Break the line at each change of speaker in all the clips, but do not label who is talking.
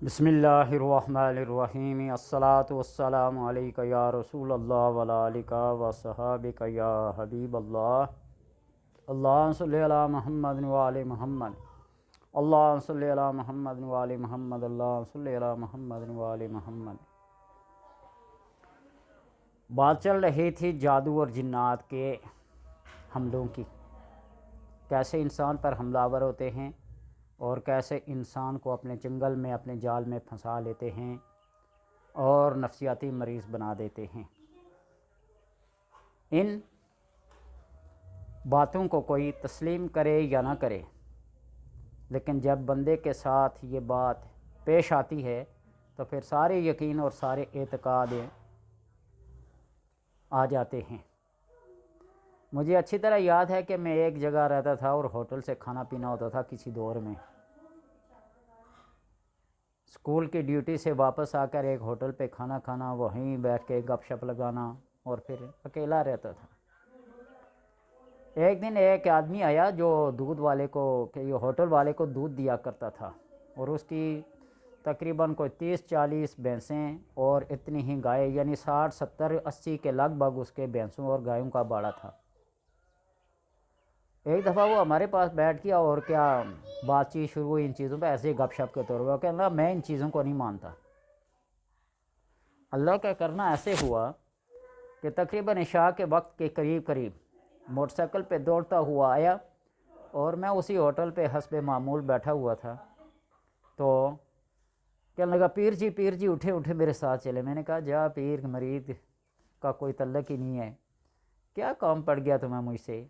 بسم اللہ الرحمن الرحیم الصلاۃ والسلام علیک یا رسول اللہ وعلی آلک و صحابک یا حبیب اللہ۔ اللہم صلی علی محمد وعلی محمد، اللہم صلی علی محمد وعلی محمد، اللہم صلی علی محمد وعلی محمد۔ بات چل رہی تھی جادو اور جنات کے حملوں کی، کیسے انسان پر حملہ آور ہوتے ہیں اور کیسے انسان کو اپنے چنگل میں اپنے جال میں پھنسا لیتے ہیں اور نفسیاتی مریض بنا دیتے ہیں۔ ان باتوں کو کوئی تسلیم کرے یا نہ کرے، لیکن جب بندے کے ساتھ یہ بات پیش آتی ہے تو پھر سارے یقین اور سارے اعتقاد آ جاتے ہیں۔ مجھے اچھی طرح یاد ہے کہ میں ایک جگہ رہتا تھا اور ہوٹل سے کھانا پینا ہوتا تھا کسی دور میں۔ اسکول کی ڈیوٹی سے واپس آ کر ایک ہوٹل پہ کھانا کھانا، وہیں بیٹھ کے گپ شپ لگانا، اور پھر اکیلا رہتا تھا۔ ایک دن ایک آدمی آیا جو دودھ والے کو کہ یہ ہوٹل والے کو دودھ دیا کرتا تھا، اور اس کی تقریباً کوئی 30-40 بھینسیں اور اتنی ہی گائے، یعنی 60-70-80 کے لگ بھگ اس کے بھینسوں اور گایوں کا باڑا تھا۔ ایک دفعہ وہ ہمارے پاس بیٹھ گیا اور کیا بات چیت شروع ہوئی ان چیزوں پہ، ایسے گپ شپ کے طور پر کہ اللہ میں ان چیزوں کو نہیں مانتا۔ اللہ کا کرنا ایسے ہوا کہ تقریباً عشاء کے وقت کے قریب موٹر سائیکل پہ دوڑتا ہوا آیا، اور میں اسی ہوٹل پہ حسب معمول بیٹھا ہوا تھا، تو کہنے لگا پیر جی اٹھے میرے ساتھ چلے۔ میں نے کہا جا پیر مرید کا کوئی تعلق ہی نہیں ہے، کیا کام پڑ گیا تمہیں مجھ سے؟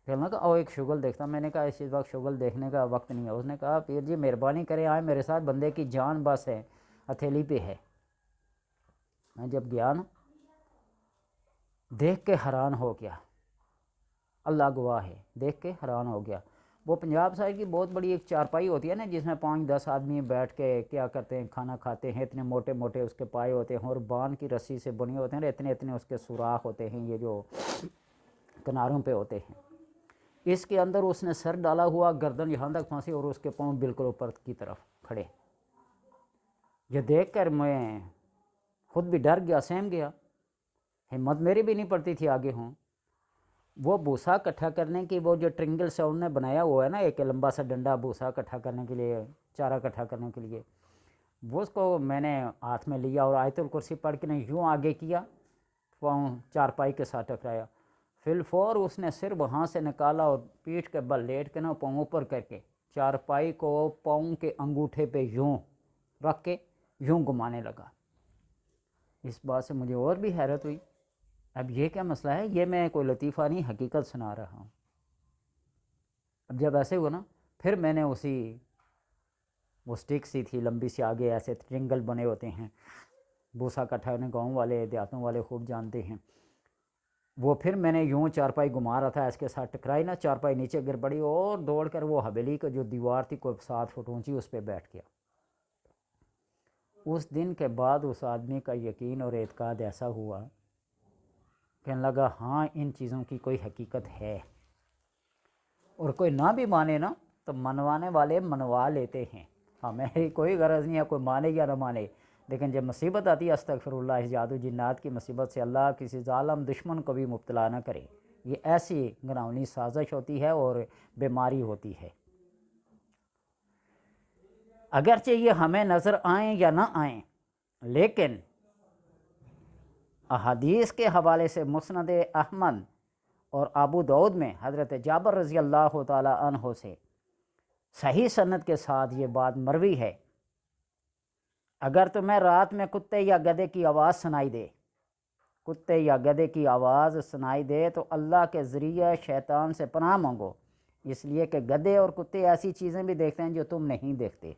کہنے لگا او ایک شغل دیکھتا۔ میں نے کہا اس وقت شغل دیکھنے کا وقت نہیں ہے۔ اس نے کہا پیر جی مہربانی کریں آئے میرے ساتھ، بندے کی جان بس ہے، ہتھیلی پہ ہے۔ میں جب گیا نا، دیکھ کے حیران ہو گیا، اللہ گواہ ہے، دیکھ کے حیران ہو گیا۔ وہ پنجاب سائڈ کی بہت بڑی ایک چارپائی ہوتی ہے نا، جس میں 5-10 آدمی بیٹھ کے کیا کرتے ہیں، کھانا کھاتے ہیں، اتنے موٹے موٹے اس کے پائے ہوتے ہیں اور بان کی رسی سے بنے ہوتے ہیں، اتنے اتنے اس کے سوراخ ہوتے ہیں، یہ جو کناروں پہ ہوتے ہیں۔ اس کے اندر اس نے سر ڈالا ہوا، گردن یہاں تک پھنسی اور اس کے پاؤں بالکل اوپر کی طرف کھڑے۔ یہ دیکھ کر میں خود بھی ڈر گیا، سہم گیا، ہمت میری بھی نہیں پڑتی تھی آگے ہوں۔ وہ بھوسا اکٹھا کرنے کی وہ جو ٹرنگل سے انہوں نے بنایا ہوا ہے نا، ایک لمبا سا ڈنڈا بھوسا اکٹھا کرنے کے لیے، چارہ اکٹھا کرنے کے لیے، وہ اس کو میں نے ہاتھ میں لیا اور آیت الکرسی پڑھ کے نے یوں آگے کیا، پاؤں چارپائی کے ساتھ ٹکرایا۔ فی الفور اس نے سر وہاں سے نکالا اور پیٹھ کے بل لیٹ کے نا پاؤں اوپر کر کے چارپائی کو پاؤں کے انگوٹھے پہ یوں رکھ کے یوں گھمانے لگا۔ اس بات سے مجھے اور بھی حیرت ہوئی، اب یہ کیا مسئلہ ہے؟ یہ میں کوئی لطیفہ نہیں، حقیقت سنا رہا ہوں۔ اب جب ایسے ہوا نا، پھر میں نے وہ سٹک سی تھی لمبی سی، آگے ایسے ٹرنگل بنے ہوتے ہیں، بھوسا کٹھا انہیں گاؤں والے دیہاتوں والے خوب جانتے ہیں، وہ پھر میں نے یوں چارپائی گھما رہا تھا، اس کے ساتھ ٹکرائی نا، چارپائی نیچے گر پڑی اور دوڑ کر وہ حویلی کا جو دیوار تھی کوئی 7 فٹ اونچی، اس پہ بیٹھ گیا۔ اس دن کے بعد اس آدمی کا یقین اور اعتقاد ایسا ہوا، کہنے لگا ہاں ان چیزوں کی کوئی حقیقت ہے، اور کوئی نہ بھی مانے نا تو منوانے والے منوا لیتے ہیں۔ ہمیں کوئی غرض نہیں ہے کوئی مانے یا نہ مانے، لیکن جب مصیبت آتی ہے استغفر اللہ، جادو جنات کی مصیبت سے اللہ کسی ظالم دشمن کو بھی مبتلا نہ کرے، یہ ایسی گناہونی سازش ہوتی ہے اور بیماری ہوتی ہے۔ اگرچہ یہ ہمیں نظر آئیں یا نہ آئیں، لیکن احادیث کے حوالے سے مسند احمد اور ابو داؤد میں حضرت جابر رضی اللہ تعالی عنہ سے صحیح سند کے ساتھ یہ بات مروی ہے، اگر تمہیں رات میں کتے یا گدھے کی آواز سنائی دے، کتے یا گدھے کی آواز سنائی دے تو اللہ کے ذریعے شیطان سے پناہ مانگو، اس لیے کہ گدھے اور کتے ایسی چیزیں بھی دیکھتے ہیں جو تم نہیں دیکھتے،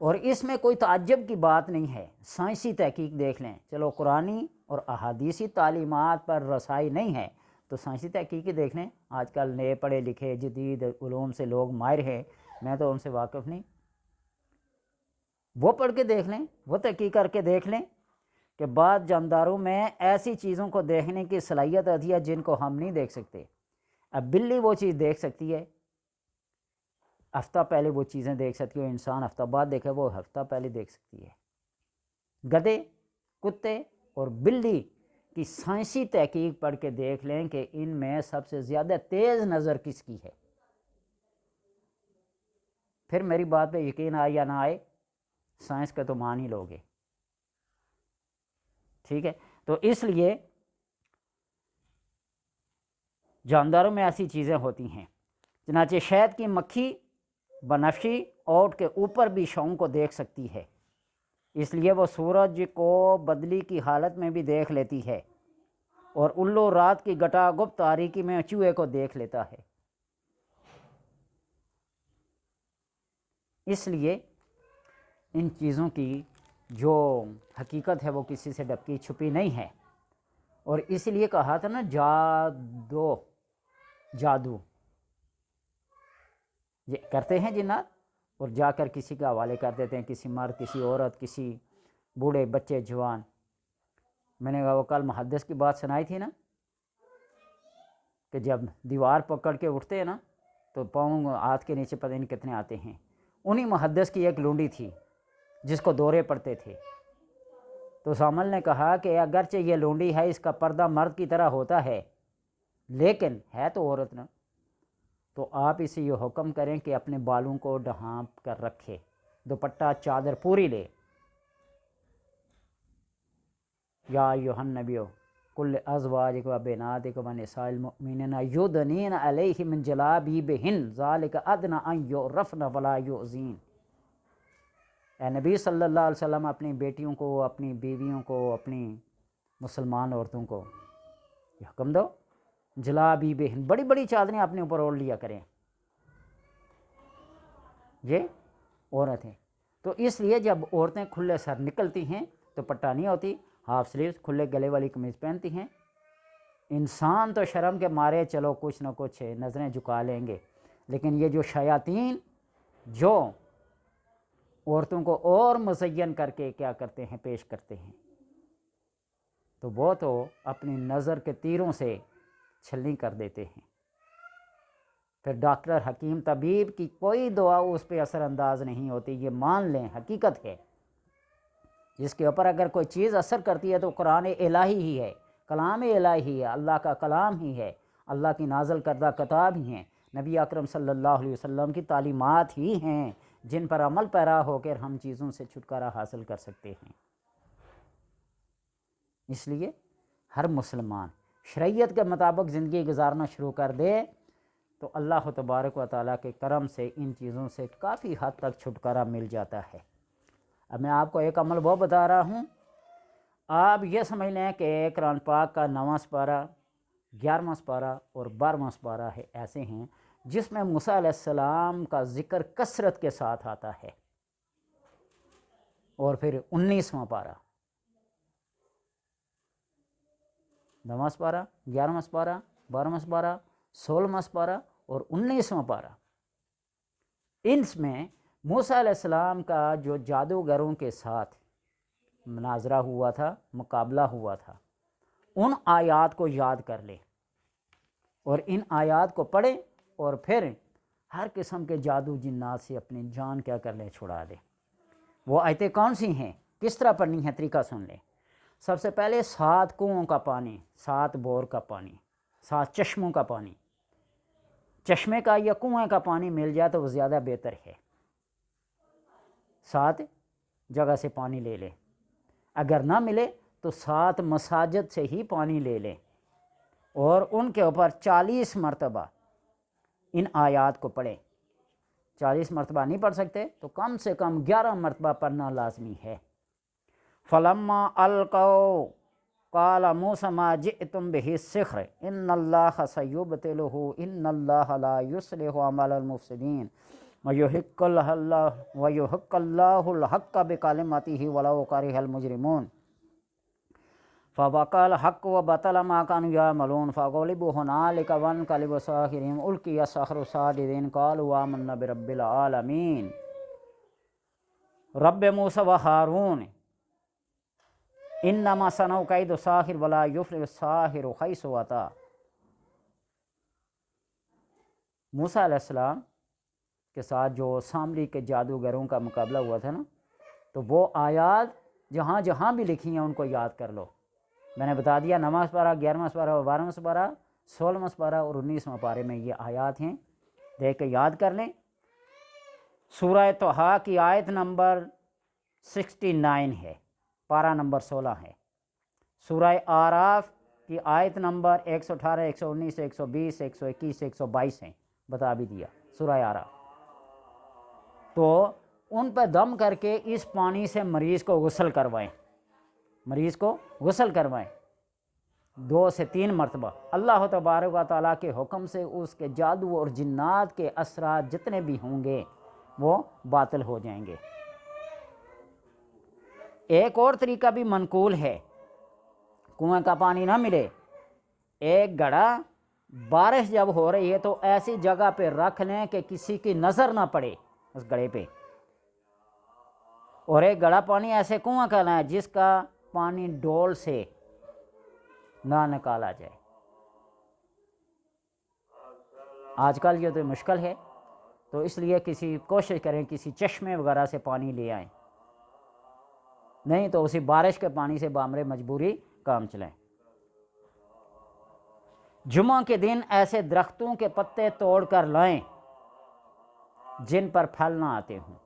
اور اس میں کوئی تعجب کی بات نہیں ہے۔ سائنسی تحقیق دیکھ لیں، چلو قرآنی اور احادیثی تعلیمات پر رسائی نہیں ہے تو سائنسی تحقیق دیکھ لیں۔ آج کل نئے پڑھے لکھے جدید علوم سے لوگ ماہر ہیں، میں تو ان سے واقف نہیں، وہ پڑھ کے دیکھ لیں، وہ تحقیق کر کے دیکھ لیں کہ بعض جانداروں میں ایسی چیزوں کو دیکھنے کی صلاحیت آتی ہے جن کو ہم نہیں دیکھ سکتے۔ اب بلی وہ چیز دیکھ سکتی ہے، ہفتہ پہلے وہ چیزیں دیکھ سکتی ہے، انسان ہفتہ بعد دیکھے وہ ہفتہ پہلے دیکھ سکتی ہے۔ گدھے، کتے اور بلی کی سائنسی تحقیق پڑھ کے دیکھ لیں کہ ان میں سب سے زیادہ تیز نظر کس کی ہے۔ پھر میری بات پہ یقین آئے یا نہ آئے، سائنس کا تو مان ہی لوگے، ٹھیک ہے۔ تو اس لیے جانداروں میں ایسی چیزیں ہوتی ہیں۔ چنانچہ شہد کی مکھی بنفشی اوٹ کے اوپر بھی شعوں کو دیکھ سکتی ہے، اس لیے وہ سورج کو بدلی کی حالت میں بھی دیکھ لیتی ہے، اور الو رات کی گٹا گپت تاریکی میں چوہے کو دیکھ لیتا ہے۔ اس لیے ان چیزوں کی جو حقیقت ہے وہ کسی سے ڈھکی چھپی نہیں ہے، اور اس لیے کہا تھا نا جادو یہ کرتے ہیں جنات، اور جا کر کسی کے حوالے کر دیتے ہیں، کسی مرد، کسی عورت، کسی بوڑھے، بچے، جوان۔ میں نے کہا وہ کل محدث کی بات سنائی تھی نا کہ جب دیوار پکڑ کے اٹھتے ہیں نا تو پاؤں ہاتھ کے نیچے پتہ نہیں کتنے آتے ہیں۔ انہی محدث کی ایک لونڈی تھی جس کو دورے پڑتے تھے، تو سامل نے کہا کہ اگرچہ یہ لونڈی ہے، اس کا پردہ مرد کی طرح ہوتا ہے، لیکن ہے تو عورت نا، تو آپ اسے یہ حکم کریں کہ اپنے بالوں کو ڈھانپ کر رکھے، دوپٹہ چادر پوری لے۔ یا ایھا النبی کل ازواجک و بناتک و نساء المؤمنین یدنین علیہن من جلابیبہن ذالک ادنی ان یعرفن ولا یؤذین۔ اے نبی صلی اللہ علیہ وسلم اپنی بیٹیوں کو، اپنی بیویوں کو، اپنی مسلمان عورتوں کو یہ حکم دو، جلابیبہن بڑی بڑی چادریں اپنے اوپر اوڑھ لیا کریں، یہ عورتیں۔ تو اس لیے جب عورتیں کھلے سر نکلتی ہیں تو پٹا نہیں ہوتی، ہاف سلیوز کھلے گلے والی قمیض پہنتی ہیں۔ انسان تو شرم کے مارے چلو کچھ نہ کچھ نظریں جھکا لیں گے، لیکن یہ جو شیاطین جو عورتوں کو اور مزین کر کے کیا کرتے ہیں، پیش کرتے ہیں، تو وہ تو اپنی نظر کے تیروں سے چھلنی کر دیتے ہیں۔ پھر ڈاکٹر، حکیم، طبیب کی کوئی دعا اس پہ اثر انداز نہیں ہوتی، یہ مان لیں حقیقت ہے۔ جس کے اوپر اگر کوئی چیز اثر کرتی ہے تو قرآن الہی ہی ہے، کلام الہی ہے، اللہ کا کلام ہی ہے، اللہ کی نازل کردہ کتاب ہی ہیں، نبی اکرم صلی اللہ علیہ وسلم کی تعلیمات ہی ہیں جن پر عمل پیرا ہو کر ہم چیزوں سے چھٹکارا حاصل کر سکتے ہیں۔ اس لیے ہر مسلمان شریعت کے مطابق زندگی گزارنا شروع کر دے تو اللہ تبارک و تعالیٰ کے کرم سے ان چیزوں سے کافی حد تک چھٹکارا مل جاتا ہے۔ اب میں آپ کو ایک عمل وہ بتا رہا ہوں، آپ یہ سمجھ لیں کہ قرآن پاک کا 9واں سپارہ، 11واں سپارہ اور 12واں سپارہ ہے ایسے ہیں جس میں موسیٰ علیہ السلام کا ذکر کثرت کے ساتھ آتا ہے، اور پھر 19واں پارہ، 9واں سپارہ، 11واں سپارہ، 12واں سپارہ، 16واں سپارہ اور 19واں پارہ، ان میں موسیٰ علیہ السلام کا جو جادوگروں کے ساتھ مناظرہ ہوا تھا، مقابلہ ہوا تھا، ان آیات کو یاد کر لیں اور ان آیات کو پڑھیں، اور پھر ہر قسم کے جادو جنات سے اپنی جان کیا کر لیں، چھڑا دیں۔ وہ آیتیں کون سی ہیں، کس طرح پڑھنی ہے، طریقہ سن لیں۔ سب سے پہلے 7 کنوؤں کا پانی، 7 بور کا پانی، 7 چشموں کا پانی، چشمے کا یا کنویں کا پانی مل جائے تو وہ زیادہ بہتر ہے، 7 جگہ سے پانی لے لیں، اگر نہ ملے تو 7 مساجد سے ہی پانی لے لیں، اور ان کے اوپر 40 مرتبہ ان آیات کو پڑھیں۔ 40 مرتبہ نہیں پڑھ سکتے تو کم سے کم 11 مرتبہ پڑھنا لازمی ہے۔ فلما القوا قال موسیٰ ما جئتم به السحر ان اللہ سیبطلہ ان اللہ لا یصلح عمل المفسدین ویحق اللہ الحق بکلماتہ ولو کرہ المجرمون فوقع الحق وبطل ما كانوا يعملون فغلبوا هنالك وانقلبوا صاغرين القي السحرة ساجدين قالوا آمنا برب العالمين رب موسیٰ و ہارون انما صنعوا کید ساحر ولا یفلح الساحر حیث اتی۔ موسیٰ علیہ السلام کے ساتھ جو سامری کے جادوگروں کا مقابلہ ہوا تھا نا، تو وہ آیات جہاں جہاں بھی لکھی ہیں ان کو یاد کر لو. میں نے بتا دیا 9واں سپارہ، 11واں سپارہ، 12واں سپارہ، 16واں سپارہ اور 19واں پارے میں یہ آیات ہیں، دیکھ کے یاد کر لیں. سورہ طٰہٰ کی آیت نمبر 69 ہے، پارہ نمبر 16 ہے. سورہ اعراف کی آیت نمبر 118، 119، 120، 121، 122 ہیں، بتا بھی دیا سورہ اعراف. تو ان پہ دم کر کے اس پانی سے مریض کو غسل کروائیں، مریض کو غسل کروائیں 2 سے 3 مرتبہ. اللہ تبارک و تعالیٰ کے حکم سے اس کے جادو اور جنات کے اثرات جتنے بھی ہوں گے وہ باطل ہو جائیں گے. ایک اور طریقہ بھی منقول ہے، کنویں کا پانی نہ ملے، ایک گھڑا بارش جب ہو رہی ہے تو ایسی جگہ پہ رکھ لیں کہ کسی کی نظر نہ پڑے اس گھڑے پہ، اور ایک گھڑا پانی ایسے کنواں کا لائیں جس کا پانی ڈول سے نہ نکالا جائے. آج کل یہ تو مشکل ہے، تو اس لیے کسی کوشش کریں کسی چشمے وغیرہ سے پانی لے آئیں، نہیں تو اسی بارش کے پانی سے بامر مجبوری کام چلائیں. جمعہ کے دن ایسے درختوں کے پتے توڑ کر لائیں جن پر پھل نہ آتے ہوں.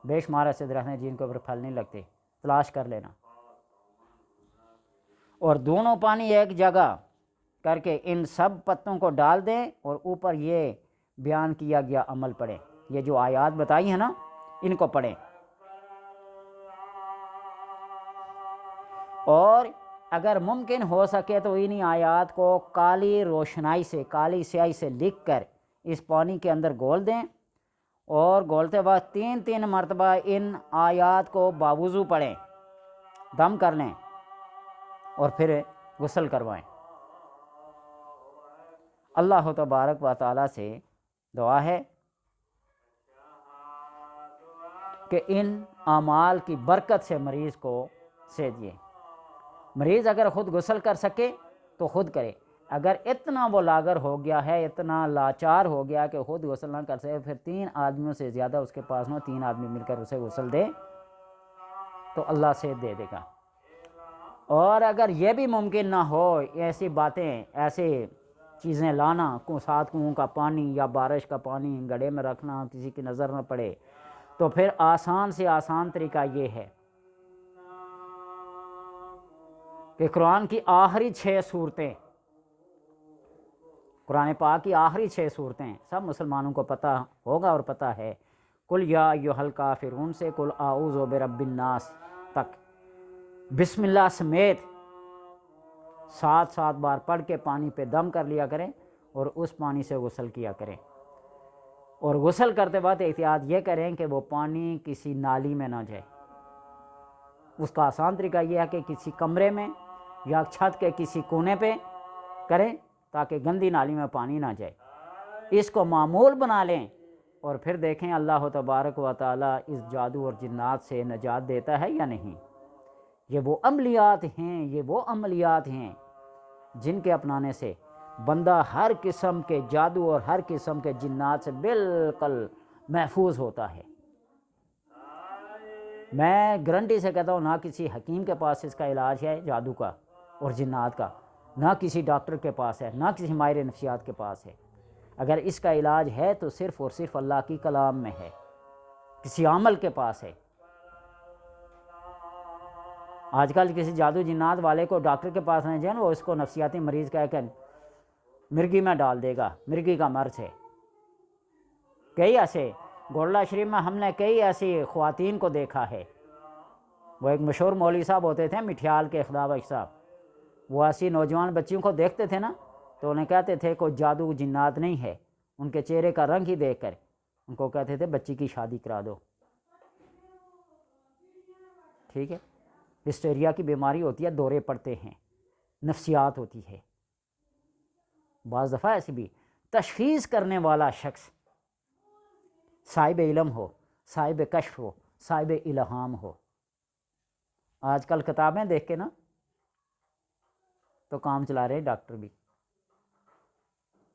بے شمار ایسے درخت ہیں جن کے اوپر پھل نہیں لگتے، تلاش کر لینا. اور دونوں پانی ایک جگہ کر کے ان سب پتوں کو ڈال دیں اور اوپر یہ بیان کیا گیا عمل پڑھیں. یہ جو آیات بتائی ہیں نا ان کو پڑھیں. اور اگر ممکن ہو سکے تو انہی آیات کو کالی روشنائی سے، کالی سیاہی سے لکھ کر اس پانی کے اندر گھول دیں، اور گھولتے وقت 3 مرتبہ ان آیات کو باوضو پڑھیں، دم کر لیں اور پھر غسل کروائیں. اللہ تبارک و تعالیٰ سے دعا ہے کہ ان اعمال کی برکت سے مریض کو صحت دے. مریض اگر خود غسل کر سکے تو خود کرے، اگر اتنا وہ لاغر ہو گیا ہے، اتنا لاچار ہو گیا کہ خود غسل نہ کر سکے، پھر 3 آدمیوں سے زیادہ اس کے پاس نہ 3 آدمی مل کر اسے غسل دے تو اللہ صحت دے دے گا. اور اگر یہ بھی ممکن نہ ہو، ایسی باتیں، ایسے چیزیں لانا، ساتھ کنویں کا پانی یا بارش کا پانی گڑھے میں رکھنا کسی کی نظر نہ پڑے، تو پھر آسان سے آسان طریقہ یہ ہے کہ قرآن کی آخری 6 صورتیں، قرآن پاک کی آخری 6 صورتیں سب مسلمانوں کو پتہ ہوگا اور پتہ ہے. قل یا ایھا الکافرون سے قل اعوذ برب الناس تک بسم اللہ سمیت 7 بار پڑھ کے پانی پہ دم کر لیا کریں اور اس پانی سے غسل کیا کریں. اور غسل کرتے وقت احتیاط یہ کریں کہ وہ پانی کسی نالی میں نہ جائے. اس کا آسان طریقہ یہ ہے کہ کسی کمرے میں یا چھت کے کسی کونے پہ کریں تاکہ گندی نالی میں پانی نہ جائے. اس کو معمول بنا لیں اور پھر دیکھیں اللہ تبارک و تعالیٰ اس جادو اور جنات سے نجات دیتا ہے یا نہیں. یہ وہ عملیات ہیں جن کے اپنانے سے بندہ ہر قسم کے جادو اور ہر قسم کے جنات سے بالکل محفوظ ہوتا ہے. میں گارنٹی سے کہتا ہوں نہ کسی حکیم کے پاس اس کا علاج ہے جادو کا اور جنات کا، نہ کسی ڈاکٹر کے پاس ہے، نہ کسی ماہر نفسیات کے پاس ہے. اگر اس کا علاج ہے تو صرف اور صرف اللہ کی کلام میں ہے، کسی عمل کے پاس ہے. آج کل کسی جادو جنات والے کو ڈاکٹر کے پاس نہیں جائیں، وہ اس کو نفسیاتی مریض کہہ کے مرگی میں ڈال دے گا، مرگی کا مرض ہے. کئی ایسے گولڈا شریف میں ہم نے کئی ایسی خواتین کو دیکھا ہے. وہ ایک مشہور مولوی صاحب ہوتے تھے مٹھیال کے خدا بخش صاحب، وہ ایسی نوجوان بچیوں کو دیکھتے تھے نا تو انہیں کہتے تھے کوئی جادو جنات نہیں ہے، ان کے چہرے کا رنگ ہی دیکھ کر ان کو کہتے تھے بچی کی شادی کرا دو. ٹھیک ہے، ہسٹیریا کی بیماری ہوتی ہے، دورے پڑتے ہیں، نفسیات ہوتی ہے. بعض دفعہ ایسی بھی تشخیص کرنے والا شخص صاحب علم ہو، صاحب کشف ہو، صاحب الہام ہو. آج کل کتابیں دیکھ کے نا تو کام چلا رہے ڈاکٹر بھی.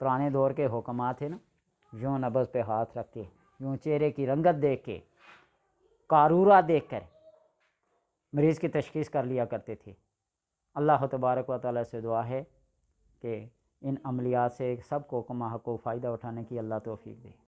پرانے دور کے حکمات ہیں نا یوں نبض پہ ہاتھ رکھ کے، یوں چہرے کی رنگت دیکھ کے، قارورہ دیکھ کر مریض کی تشخیص کر لیا کرتے تھے۔ اللہ تبارک و تعالیٰ سے دعا ہے کہ ان عملیات سے سب کو کما حق و فائدہ اٹھانے کی اللہ توفیق دے۔